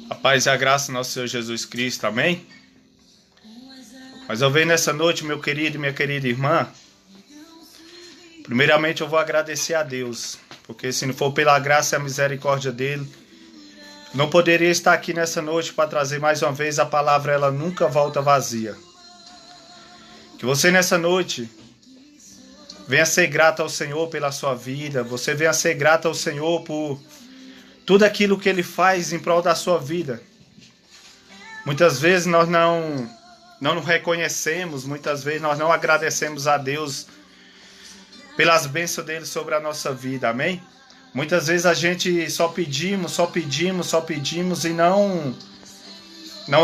A paz e a graça do nosso Senhor Jesus Cristo, amém? Mas eu venho nessa noite, meu querido e minha querida irmã. Primeiramente eu vou agradecer a Deus, porque se não for pela graça e a misericórdia dele, não poderia estar aqui nessa noite para trazer mais uma vez a palavra, ela nunca volta vazia. Que você nessa noite venha ser grato ao Senhor pela sua vida, você venha ser grato ao Senhor por tudo aquilo que Ele faz em prol da sua vida. Muitas vezes nós não nos reconhecemos, muitas vezes nós não agradecemos a Deus pelas bênçãos dele sobre a nossa vida, amém? Muitas vezes a gente só pedimos e não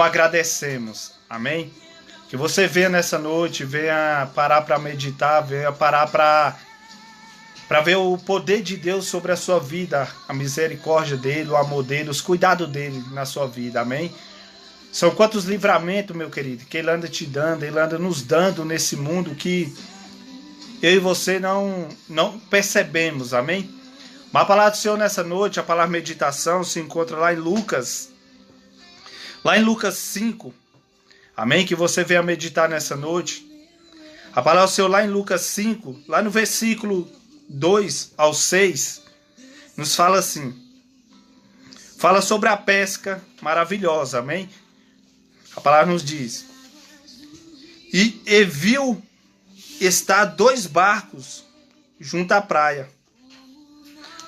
agradecemos, amém? Que você venha nessa noite, venha parar para meditar, venha parar para ver o poder de Deus sobre a sua vida, a misericórdia dele, o amor dele, os cuidados dele na sua vida, amém? São quantos livramentos, meu querido, que ele anda te dando, ele anda nos dando nesse mundo que eu e você não percebemos, amém? Mas a palavra do Senhor nessa noite, a palavra meditação, se encontra lá em Lucas 5, amém? Que você venha meditar nessa noite. A palavra do Senhor lá em Lucas 5, lá no versículo 2 ao 6, nos fala assim, fala sobre a pesca maravilhosa, amém? A palavra nos diz, e viu estar 2 barcos junto à praia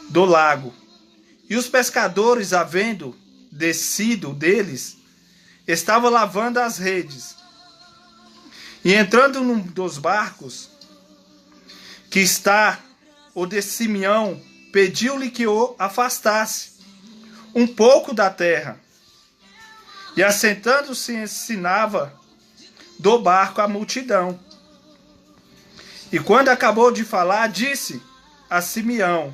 do lago, e os pescadores, havendo descido deles, estavam lavando as redes. E entrando num dos barcos, que está o de Simeão, pediu-lhe que o afastasse um pouco da terra. E assentando-se ensinava do barco a multidão. E quando acabou de falar, disse a Simeão,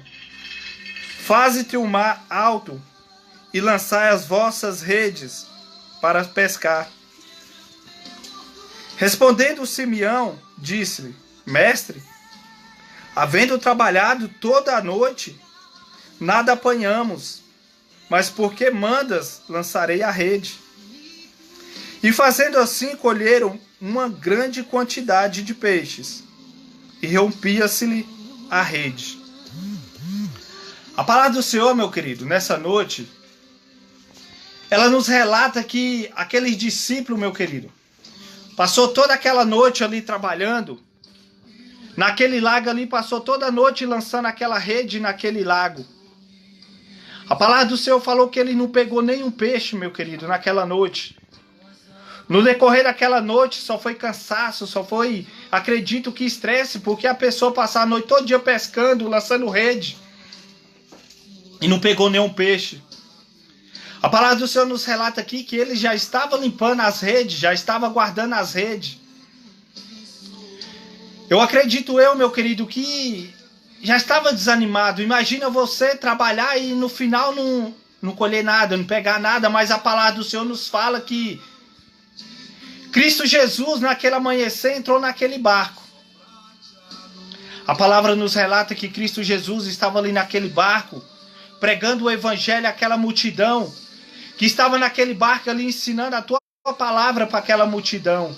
faze-te um mar alto e lançai as vossas redes para pescar. Respondendo Simeão, disse-lhe, mestre, havendo trabalhado toda a noite, nada apanhamos, mas porque mandas, lançarei a rede. E fazendo assim, colheram uma grande quantidade de peixes, e rompia-se-lhe a rede. A palavra do Senhor, meu querido, nessa noite, ela nos relata que aqueles discípulos, meu querido, passou toda aquela noite ali trabalhando, naquele lago ali, passou toda a noite lançando aquela rede naquele lago. A palavra do Senhor falou que ele não pegou nenhum peixe, meu querido, naquela noite. No decorrer daquela noite só foi cansaço, só foi, acredito que estresse, porque a pessoa passar a noite todo dia pescando, lançando rede, e não pegou nenhum peixe. A palavra do Senhor nos relata aqui que ele já estava limpando as redes, já estava guardando as redes. Eu acredito, meu querido, que já estava desanimado. Imagina você trabalhar e no final não colher nada, não pegar nada, mas a palavra do Senhor nos fala que Cristo Jesus, naquele amanhecer, entrou naquele barco. A palavra nos relata que Cristo Jesus estava ali naquele barco, pregando o evangelho àquela multidão, que estava naquele barco ali ensinando a tua palavra para aquela multidão.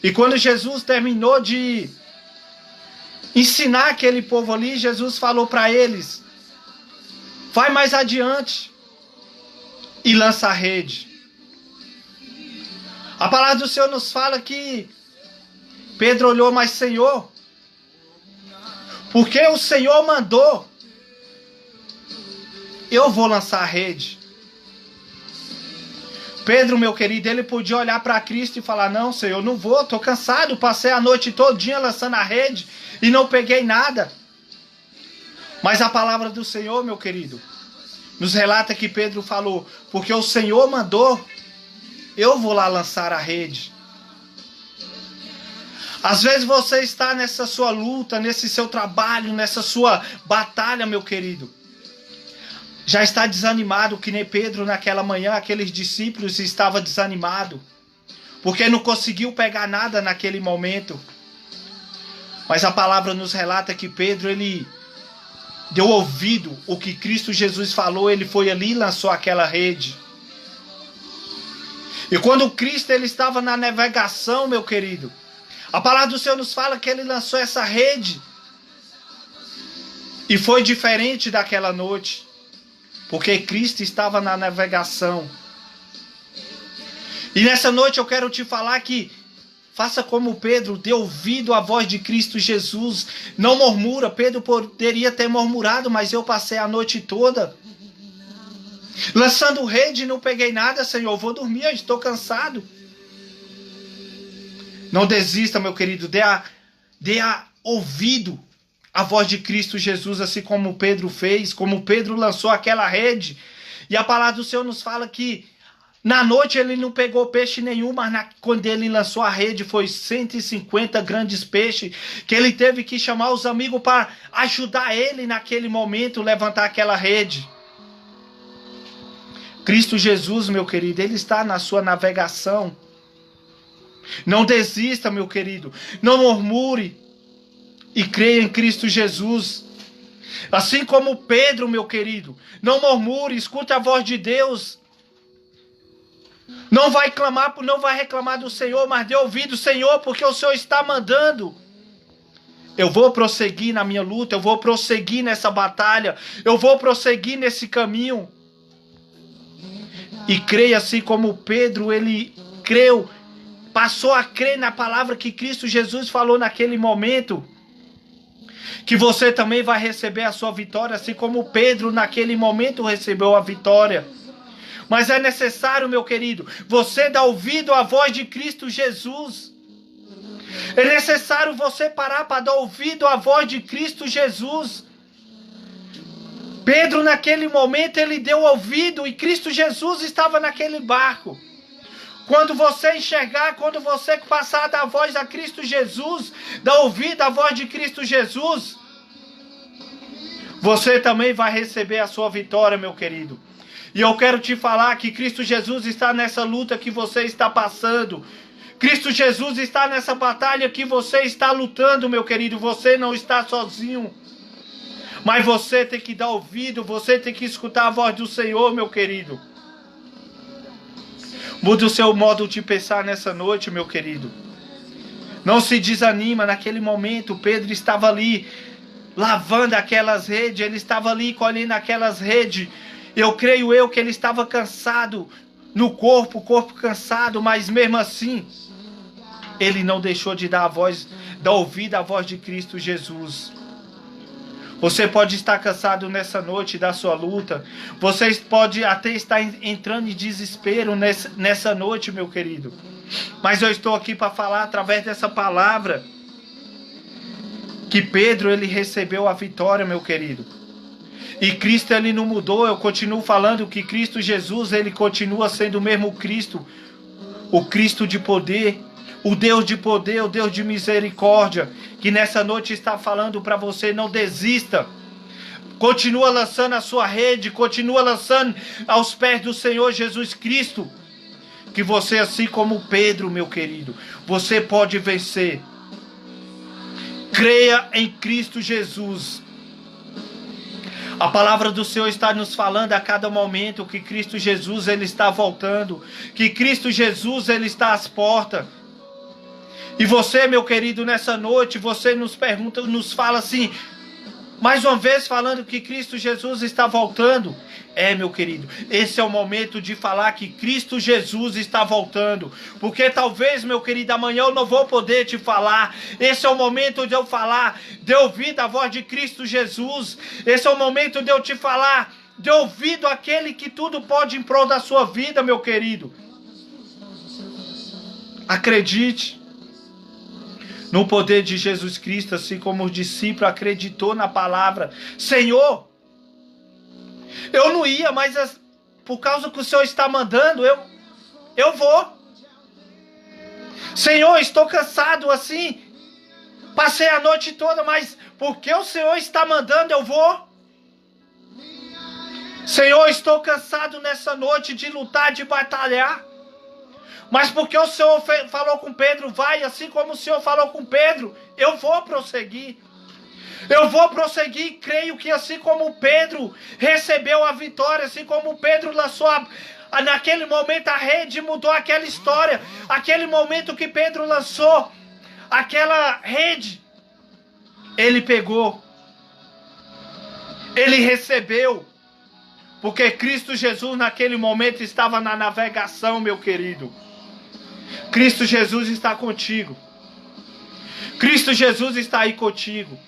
E quando Jesus terminou de ensinar aquele povo ali, Jesus falou para eles, vai mais adiante e lança a rede. A palavra do Senhor nos fala que Pedro olhou, mas Senhor, porque o Senhor mandou, eu vou lançar a rede. Pedro, meu querido, ele podia olhar para Cristo e falar, não, Senhor, não vou, estou cansado, passei a noite todinha lançando a rede e não peguei nada. Mas a palavra do Senhor, meu querido, nos relata que Pedro falou, porque o Senhor mandou, eu vou lá lançar a rede. Às vezes você está nessa sua luta, nesse seu trabalho, nessa sua batalha, meu querido. Já está desanimado, que nem Pedro naquela manhã, aqueles discípulos estavam desanimados, porque não conseguiu pegar nada naquele momento. Mas a palavra nos relata que Pedro, ele deu ouvido o que Cristo Jesus falou, ele foi ali e lançou aquela rede. E quando Cristo ele estava na navegação, meu querido, a palavra do Senhor nos fala que ele lançou essa rede. E foi diferente daquela noite, porque Cristo estava na navegação. E nessa noite eu quero te falar que faça como Pedro, dê ouvido à voz de Cristo Jesus. Não murmura. Pedro poderia ter murmurado, mas eu passei a noite toda lançando rede, não peguei nada, Senhor. Vou dormir, estou cansado. Não desista, meu querido. Dê ouvido à voz de Cristo Jesus, assim como Pedro fez, como Pedro lançou aquela rede. E a palavra do Senhor nos fala que na noite ele não pegou peixe nenhum, mas quando ele lançou a rede foi 150 grandes peixes, que ele teve que chamar os amigos para ajudar ele naquele momento, levantar aquela rede. Cristo Jesus, meu querido, ele está na sua navegação. Não desista, meu querido. Não murmure e creia em Cristo Jesus. Assim como Pedro, meu querido, não murmure, escute a voz de Deus. Não vai clamar, não vai reclamar do Senhor, mas dê ouvido, Senhor, porque o Senhor está mandando. Eu vou prosseguir na minha luta, eu vou prosseguir nessa batalha, eu vou prosseguir nesse caminho. E creia assim como Pedro, ele creu, passou a crer na palavra que Cristo Jesus falou naquele momento. Que você também vai receber a sua vitória, assim como Pedro naquele momento recebeu a vitória. Mas é necessário, meu querido, você dar ouvido à voz de Cristo Jesus. É necessário você parar para dar ouvido à voz de Cristo Jesus. Pedro naquele momento ele deu ouvido e Cristo Jesus estava naquele barco. Quando você enxergar, quando você passar da voz a Cristo Jesus, dar ouvido à voz de Cristo Jesus, você também vai receber a sua vitória, meu querido. E eu quero te falar que Cristo Jesus está nessa luta que você está passando. Cristo Jesus está nessa batalha que você está lutando, meu querido. Você não está sozinho. Mas você tem que dar ouvido, você tem que escutar a voz do Senhor, meu querido. Mude o seu modo de pensar nessa noite, meu querido. Não se desanima. Naquele momento, Pedro estava ali lavando aquelas redes. Ele estava ali colhendo aquelas redes. Eu creio que ele estava cansado no corpo, o corpo cansado. Mas mesmo assim, ele não deixou de dar ouvido à voz de Cristo Jesus. Você pode estar cansado nessa noite da sua luta. Você pode até estar entrando em desespero nessa noite, meu querido. Mas eu estou aqui para falar através dessa palavra que Pedro ele recebeu a vitória, meu querido. E Cristo ele não mudou. Eu continuo falando que Cristo Jesus ele continua sendo o mesmo Cristo. O Cristo de poder. O Deus de poder, o Deus de misericórdia, que nessa noite está falando para você, não desista. Continua lançando a sua rede, continua lançando aos pés do Senhor Jesus Cristo. Que você, assim como Pedro, meu querido, você pode vencer. Creia em Cristo Jesus. A palavra do Senhor está nos falando a cada momento que Cristo Jesus ele está voltando, que Cristo Jesus ele está às portas. E você, meu querido, nessa noite, você nos pergunta, nos fala assim, mais uma vez falando que Cristo Jesus está voltando. Meu querido, esse é o momento de falar que Cristo Jesus está voltando. Porque talvez, meu querido, amanhã eu não vou poder te falar. Esse é o momento de eu falar, de ouvir a voz de Cristo Jesus. Esse é o momento de eu te falar, de ouvido aquele que tudo pode em prol da sua vida, meu querido. Acredite no poder de Jesus Cristo, assim como os discípulos acreditou na palavra. Senhor, eu não ia, mas por causa que o Senhor está mandando, eu vou. Senhor, estou cansado assim, passei a noite toda, mas porque o Senhor está mandando, eu vou. Senhor, estou cansado nessa noite de lutar, de batalhar. Mas porque o Senhor falou com Pedro, vai, assim como o Senhor falou com Pedro, eu vou prosseguir. Eu vou prosseguir e creio que assim como Pedro recebeu a vitória, assim como Pedro lançou naquele momento a rede, mudou aquela história. Aquele momento que Pedro lançou aquela rede, ele pegou, ele recebeu, porque Cristo Jesus naquele momento estava na navegação, meu querido. Cristo Jesus está contigo. Cristo Jesus está aí contigo.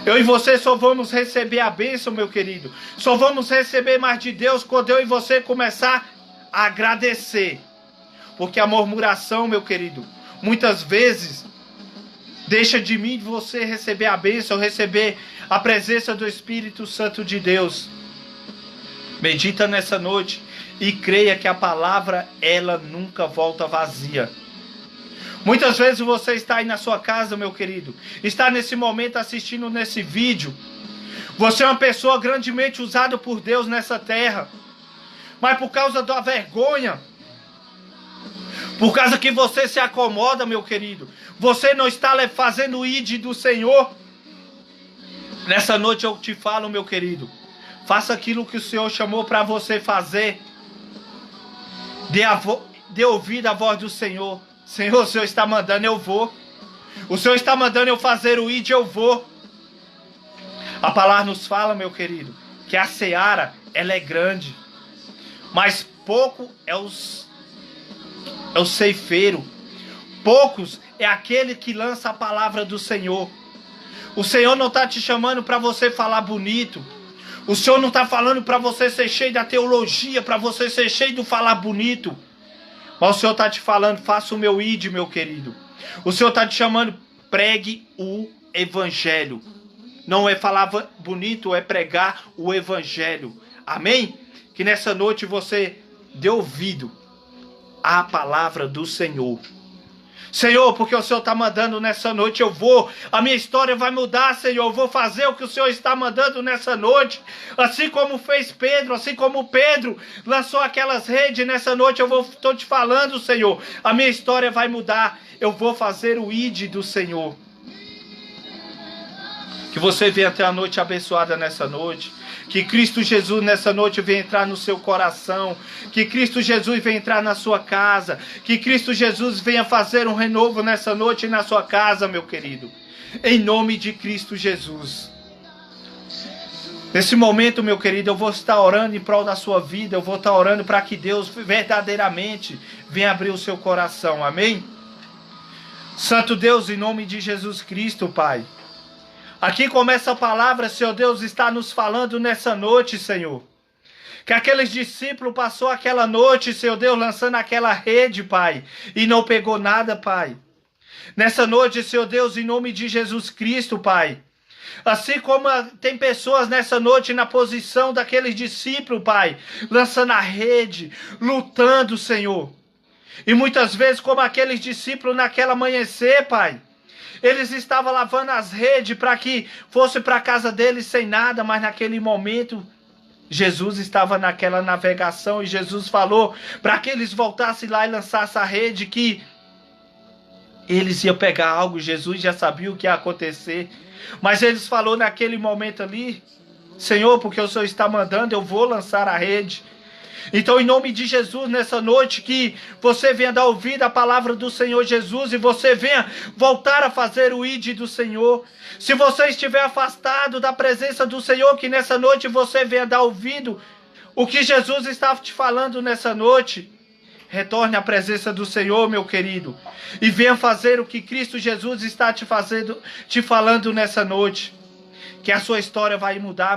Eu e você só vamos receber a bênção, meu querido. Só vamos receber mais de Deus quando eu e você começar a agradecer. Porque a murmuração, meu querido, muitas vezes deixa de mim e de você receber a bênção, receber a presença do Espírito Santo de Deus. Medita nessa noite e creia que a palavra, ela nunca volta vazia. Muitas vezes você está aí na sua casa, meu querido, está nesse momento assistindo nesse vídeo. Você é uma pessoa grandemente usada por Deus nessa terra. Mas por causa da vergonha, por causa que você se acomoda, meu querido, você não está fazendo o ID do Senhor. Nessa noite eu te falo, meu querido, faça aquilo que o Senhor chamou para você fazer. Dê ouvido à voz do Senhor. Senhor, o Senhor está mandando, eu vou. O Senhor está mandando eu fazer o ID, eu vou. A palavra nos fala, meu querido, que a seara, ela é grande, mas pouco é o ceifeiro. Poucos é aquele que lança a palavra do Senhor. O Senhor não está te chamando para você falar bonito. O Senhor não está falando para você ser cheio da teologia, para você ser cheio do falar bonito. Mas o Senhor está te falando, faça o meu ID, meu querido. O Senhor está te chamando, pregue o evangelho. Não é falar bonito, é pregar o evangelho. Amém? Que nessa noite você dê ouvido à palavra do Senhor. Senhor, porque o Senhor está mandando nessa noite, eu vou. A minha história vai mudar, Senhor. Eu vou fazer o que o Senhor está mandando nessa noite. Assim como fez Pedro, assim como Pedro lançou aquelas redes nessa noite, estou te falando, Senhor. A minha história vai mudar. Eu vou fazer o ID do Senhor. Que você venha ter a noite abençoada nessa noite. Que Cristo Jesus nessa noite venha entrar no seu coração. Que Cristo Jesus venha entrar na sua casa. Que Cristo Jesus venha fazer um renovo nessa noite na sua casa, meu querido. Em nome de Cristo Jesus. Nesse momento, meu querido, eu vou estar orando em prol da sua vida. Eu vou estar orando para que Deus verdadeiramente venha abrir o seu coração. Amém? Santo Deus, em nome de Jesus Cristo, Pai. Aqui começa a palavra, Senhor Deus, está nos falando nessa noite, Senhor. Que aqueles discípulos passou aquela noite, Senhor Deus, lançando aquela rede, Pai, e não pegou nada, Pai. Nessa noite, Senhor Deus, em nome de Jesus Cristo, Pai. Assim como tem pessoas nessa noite na posição daqueles discípulos, Pai, lançando a rede, lutando, Senhor. E muitas vezes, como aqueles discípulos naquela amanhecer, Pai, eles estavam lavando as redes para que fosse para a casa deles sem nada, mas naquele momento Jesus estava naquela navegação e Jesus falou para que eles voltassem lá e lançassem a rede, que eles iam pegar algo. Jesus já sabia o que ia acontecer, mas eles falou naquele momento ali: Senhor, porque o Senhor está mandando, eu vou lançar a rede. Então, em nome de Jesus, nessa noite, que você venha dar ouvido à palavra do Senhor Jesus e você venha voltar a fazer o ID do Senhor. Se você estiver afastado da presença do Senhor, que nessa noite você venha dar ouvido o que Jesus estava te falando nessa noite. Retorne à presença do Senhor, meu querido, e venha fazer o que Cristo Jesus está te falando nessa noite. Que a sua história vai mudar,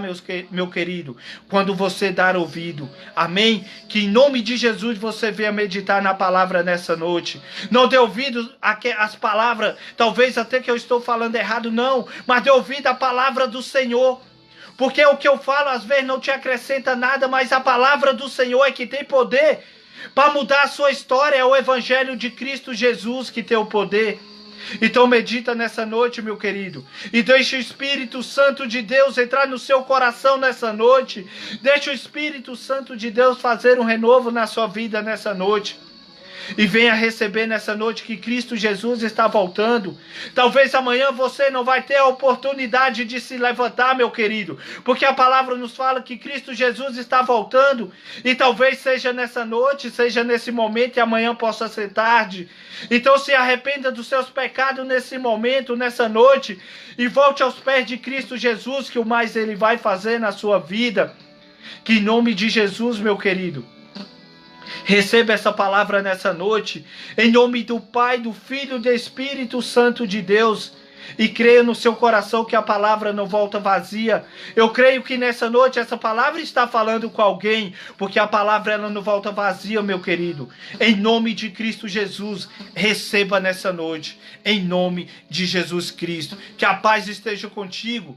meu querido, quando você dar ouvido. Amém? Que em nome de Jesus você venha meditar na palavra nessa noite. Não dê ouvido às palavras, talvez até que eu estou falando errado, não. Mas dê ouvido à palavra do Senhor. Porque o que eu falo às vezes não te acrescenta nada, mas a palavra do Senhor é que tem poder para mudar a sua história. É o Evangelho de Cristo Jesus que tem o poder. Então medita nessa noite, meu querido, e deixe o Espírito Santo de Deus entrar no seu coração nessa noite. Deixe o Espírito Santo de Deus fazer um renovo na sua vida nessa noite. E venha receber nessa noite que Cristo Jesus está voltando. Talvez amanhã você não vai ter a oportunidade de se levantar, meu querido, porque a palavra nos fala que Cristo Jesus está voltando. E talvez seja nessa noite, seja nesse momento, e amanhã possa ser tarde. Então se arrependa dos seus pecados nesse momento, nessa noite, e volte aos pés de Cristo Jesus, que o mais Ele vai fazer na sua vida. Que em nome de Jesus, meu querido, receba essa palavra nessa noite, em nome do Pai, do Filho e do Espírito Santo de Deus, e creia no seu coração que a palavra não volta vazia. Eu creio que nessa noite essa palavra está falando com alguém, porque a palavra ela não volta vazia, meu querido. Em nome de Cristo Jesus, receba nessa noite, em nome de Jesus Cristo, que a paz esteja contigo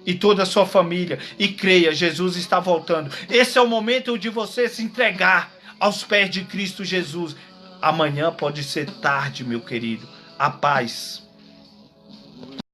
e toda a sua família, e creia, Jesus está voltando. Esse é o momento de você se entregar aos pés de Cristo Jesus. Amanhã pode ser tarde, meu querido. A paz.